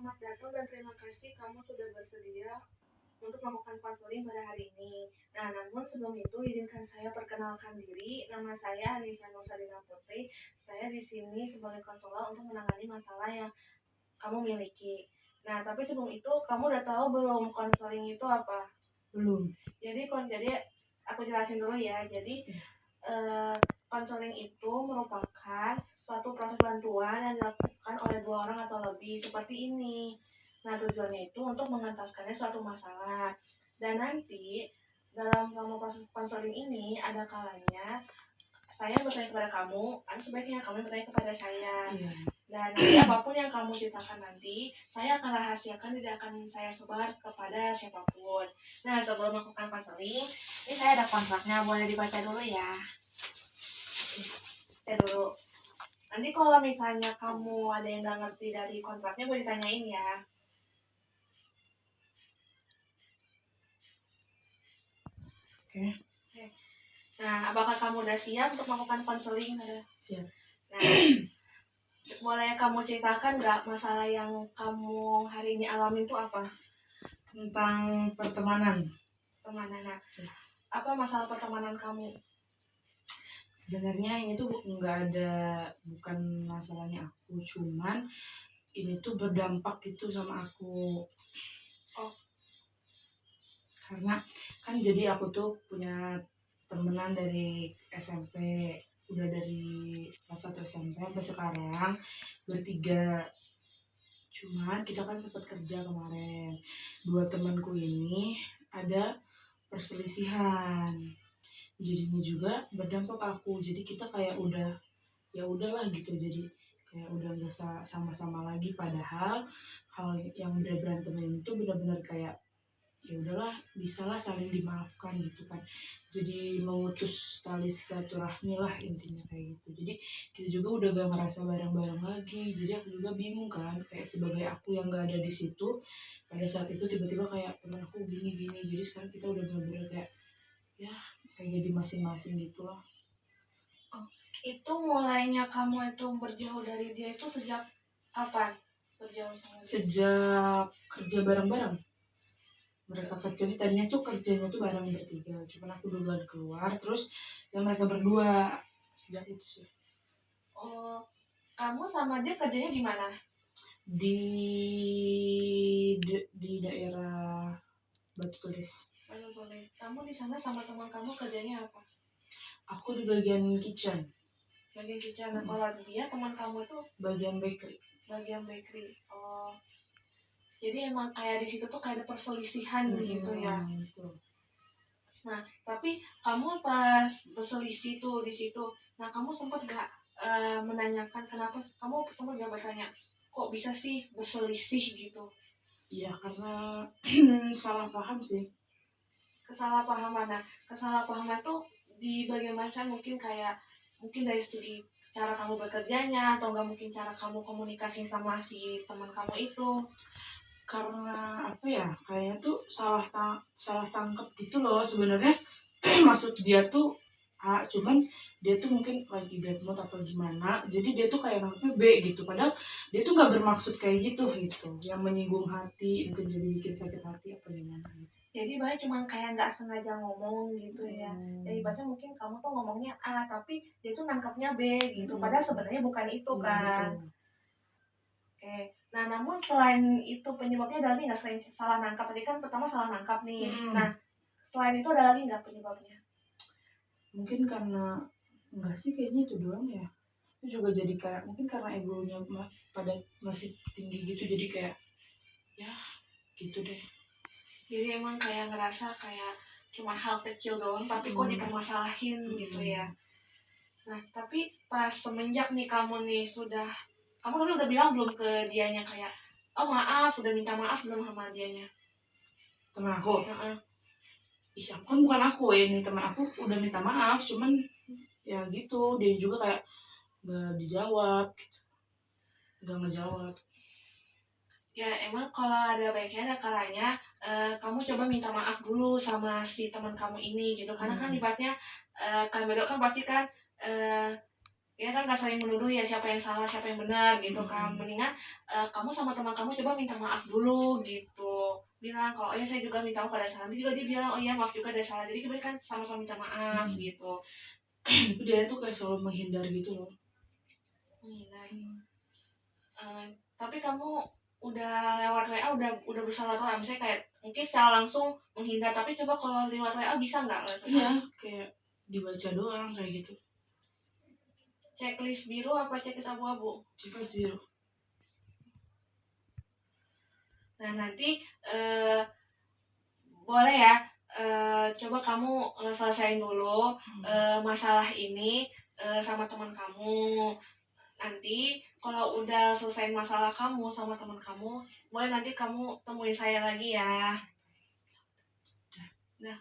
Selamat datang dan terima kasih kamu sudah bersedia untuk melakukan konseling pada hari ini. Nah, namun sebelum itu izinkan saya perkenalkan diri. Nama saya Anissa Nusadina Putri. Saya di sini sebagai konselor untuk menangani masalah yang kamu miliki. Nah, tapi sebelum itu kamu udah tahu belum konseling itu apa? Belum. Jadi aku jelasin dulu ya. Jadi konseling itu merupakan suatu proses bantuan yang dilakukan oleh dua orang atau lebih seperti ini. Nah, tujuannya itu untuk mengentaskannya suatu masalah. Dan nanti dalam selama proses konseling ini ada kalanya saya bertanya kepada kamu, kan sebaiknya kamu bertanya kepada saya. Iya. Dan nanti apapun yang kamu ceritakan nanti, saya akan rahasiakan, tidak akan saya sebar kepada siapapun. Nah, sebelum melakukan konseling, ini saya ada kontraknya, boleh dibaca dulu ya. Dulu. Nanti kalau misalnya kamu ada yang nggak ngerti dari kontraknya, boleh ditanyain ya. Oke. Nah, apakah kamu udah siap untuk melakukan konseling? Siap. Nah, boleh kamu ceritakan nggak masalah yang kamu hari ini alami itu apa? Tentang pertemanan. Nah, apa masalah pertemanan kamu? Sebenarnya ini tuh bukan masalahnya aku, cuman ini tuh berdampak gitu sama aku. Oh. Karena kan jadi aku tuh punya temenan dari SMP, udah dari kelas 1 SMP sampai sekarang bertiga. Cuman kita kan sempat kerja kemarin. Dua temanku ini ada perselisihan. Jadinya juga berdampak aku. Jadi kita kayak ya udahlah gitu. Jadi kayak udah nggak sama-sama lagi. Padahal hal yang udah berantem itu benar-benar kayak ya udahlah, bisalah saling dimaafkan gitu kan. Jadi mengutus tali silaturahmi lah intinya kayak gitu. Jadi kita juga udah gak ngerasa bareng-bareng lagi. Jadi aku juga bingung kan, kayak sebagai aku yang gak ada di situ pada saat itu, tiba-tiba kayak teman aku gini-gini. Jadi sekarang kita udah bener-bener kayak ya kayak jadi masing-masing gitu lah. Oh, itu mulainya kamu itu berjauh dari dia itu sejak kapan? Berjauh sama dia? Sejak kerja bareng-bareng. Mereka kerja, jadi tadinya tuh kerjanya tuh bareng bertiga, cuman aku duluan keluar, terus yang mereka berdua. Sejak itu sih. Oh, kamu sama dia kerjanya di mana? Di daerah Batu Tulis. Kamu di sana sama teman kamu kerjanya apa? Aku di bagian kitchen. Bagian kitchen. Nah, kalau dia teman kamu itu bagian bakery. Bagian bakery. Oh. Jadi emang kayak di situ tuh kayak ada perselisihan gitu ya. Nah, tapi kamu pas berselisih tuh di situ. Nah, kamu sempat gak menanyakan kenapa kamu sempat gak bertanya kok bisa sih berselisih gitu? Iya, karena salah paham sih. Kesalahpahaman. Nah, kesalahpahaman tuh di bagian mana? Mungkin dari segi cara kamu bekerjanya atau enggak mungkin cara kamu komunikasi sama si teman kamu itu. Karena apa ya, kayaknya tuh salah tangkap gitu loh sebenarnya. Maksud dia tuh A, cuman dia tuh mungkin lagi bad mood atau gimana, jadi dia tuh kayak nangkepnya B gitu, padahal dia tuh nggak bermaksud kayak gitu, yang menyinggung hati, mungkin jadi bikin sakit hati apa gimana gitu. Jadi banyak cuman kayak nggak sengaja ngomong gitu ya. Jadi bahasa mungkin kamu tuh ngomongnya A tapi dia tuh nangkapnya B gitu. Padahal sebenarnya bukan itu kan. Oke. Nah, namun selain itu penyebabnya ada lagi nggak selain salah nangkap? Tadi kan pertama salah nangkap nih. Nah, selain itu ada lagi nggak penyebabnya? Mungkin karena enggak sih, kayaknya itu doang ya. Itu juga jadi kayak mungkin karena egonya pada masih tinggi gitu, jadi kayak ya gitu deh. Jadi emang kayak ngerasa kayak cuma hal kecil doang tapi kok dipermasalahin gitu ya. Nah, tapi pas semenjak nih kamu tadi udah bilang belum ke dianya kayak oh maaf, udah minta maaf belum sama dianya? Temen aku? Ih, aku kan bukan aku ya, ini teman aku udah minta maaf, cuman ya gitu, dia juga kayak gak dijawab gitu. Gak ngejawab. Ya emang kalau ada baiknya ada kalanya kamu coba minta maaf dulu sama si teman kamu ini gitu. Karena kan ibaratnya kalian berdua kan pasti kan ya kan gak saling menuduh ya siapa yang salah siapa yang benar gitu kan. Mendingan kamu sama teman kamu coba minta maaf dulu gitu, bilang kalau oh ya saya juga minta maaf ada salah, nanti juga dia bilang oh iya maaf juga ada salah, jadi kita kan sama-sama minta maaf gitu. Tapi dia tuh kayak selalu menghindar gitu loh. Menghindar. Tapi kamu udah lewat WA udah berusaha lewat WA, misalnya kayak mungkin secara langsung menghindar, tapi coba kalau lewat WA bisa nggak lewat WA? Iya, kayak dibaca doang kayak gitu. Checklist biru apa checklist abu-abu? Checklist biru. Nah nanti boleh ya, coba kamu selesaiin dulu masalah ini sama teman kamu. Nanti kalau udah selesai masalah kamu sama teman kamu, boleh nanti kamu temuin saya lagi ya. Dah.